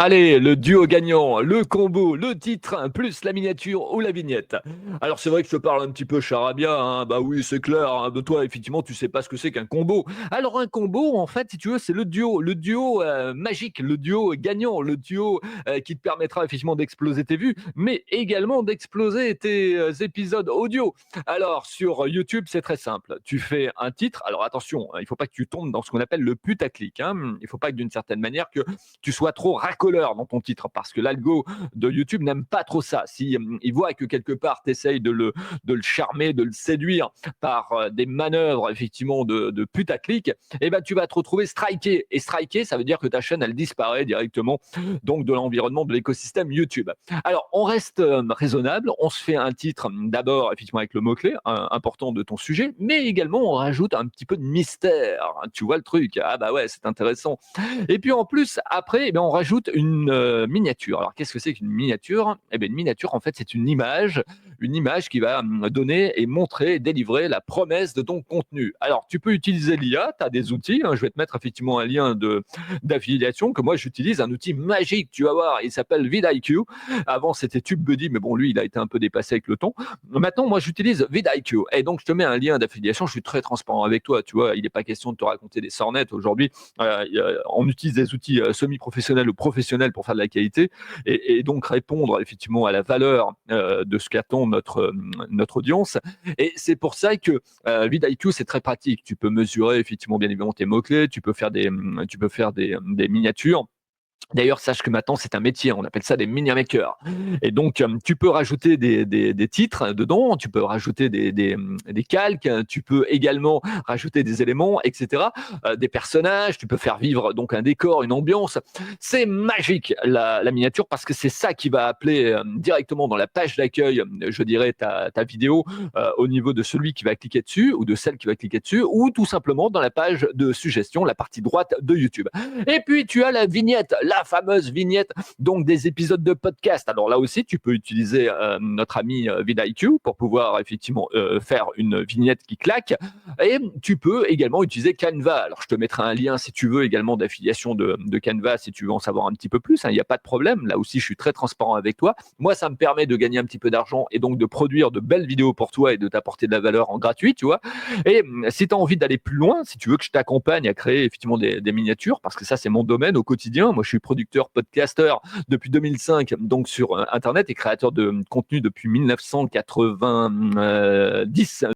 Allez, le duo gagnant, le combo, le titre, plus la miniature ou la vignette. Alors c'est vrai que je te parle un petit peu charabia, hein, bah oui, c'est clair, hein, de toi effectivement tu sais pas ce que c'est qu'un combo. Alors un combo, en fait, si tu veux, c'est le duo magique, le duo gagnant, le duo qui te permettra effectivement d'exploser tes vues, mais également d'exploser tes épisodes audio. Alors sur YouTube, c'est très simple. Tu fais un titre. Alors attention, hein, il faut pas que tu tombes dans ce qu'on appelle le putaclic. Hein. Il faut pas que d'une certaine manière que tu sois trop racoleur dans ton titre parce que l'algo de YouTube n'aime pas trop ça. Si il voit que quelque part tu essayes de le charmer, de le séduire par des manœuvres effectivement de putaclic, eh ben tu vas te retrouver striké. Et striké, ça veut dire que ta chaîne elle disparaît directement donc de l'environnement de l'écosystème YouTube. Alors on reste raisonnable, on se fait un titre d'abord effectivement avec le mot-clé important de ton sujet, mais également on rajoute un petit peu de mystère. Tu vois le truc? Ah bah ouais, c'est intéressant. Et puis en plus, après, eh bien, on rajoute une miniature. Alors qu'est-ce que c'est qu'une miniature? Eh bien, une miniature, en fait, c'est une image qui va donner et montrer, et délivrer la promesse de ton contenu. Alors, tu peux utiliser l'IA, tu as des outils. Hein, je vais te mettre effectivement un lien d'affiliation que moi j'utilise, un outil magique, tu vas voir, il s'appelle vidIQ. Avant, c'était TubeBuddy, mais bon, lui, il a été un peu dépassé avec le temps. Maintenant, moi, j'utilise vidIQ. Et donc, je te mets un lien d'affiliation. Je suis très transparent avec toi. Tu vois, il n'est pas question de te raconter des sornettes aujourd'hui. On utilise des outils semi-professionnels ou professionnels pour faire de la qualité et donc répondre effectivement à la valeur de ce qu'attend notre audience. Et c'est pour ça que vidIQ, c'est très pratique. Tu peux mesurer effectivement bien évidemment tes mots-clés, tu peux faire des miniatures. D'ailleurs, sache que maintenant, c'est un métier, on appelle ça des media makers. Et donc, tu peux rajouter des titres dedans, tu peux rajouter des calques, tu peux également rajouter des éléments, etc., des personnages, tu peux faire vivre donc un décor, une ambiance. C'est magique, la miniature, parce que c'est ça qui va appeler directement dans la page d'accueil, je dirais, ta vidéo au niveau de celui qui va cliquer dessus ou de celle qui va cliquer dessus, ou tout simplement dans la page de suggestion, la partie droite de YouTube. Et puis, tu as la vignette, la fameuse vignette donc des épisodes de podcast. Alors là aussi, tu peux utiliser notre ami vidIQ pour pouvoir effectivement faire une vignette qui claque. Et tu peux également utiliser Canva. Alors, je te mettrai un lien si tu veux également d'affiliation de Canva si tu veux en savoir un petit peu plus. Hein, il n'y a pas de problème. Là aussi, je suis très transparent avec toi. Moi, ça me permet de gagner un petit peu d'argent et donc de produire de belles vidéos pour toi et de t'apporter de la valeur en gratuit, tu vois. Et si tu as envie d'aller plus loin, si tu veux que je t'accompagne à créer effectivement des miniatures, parce que ça, c'est mon domaine au quotidien. Moi, je suis producteur, podcasteur depuis 2005, donc sur Internet et créateur de contenu depuis 1990,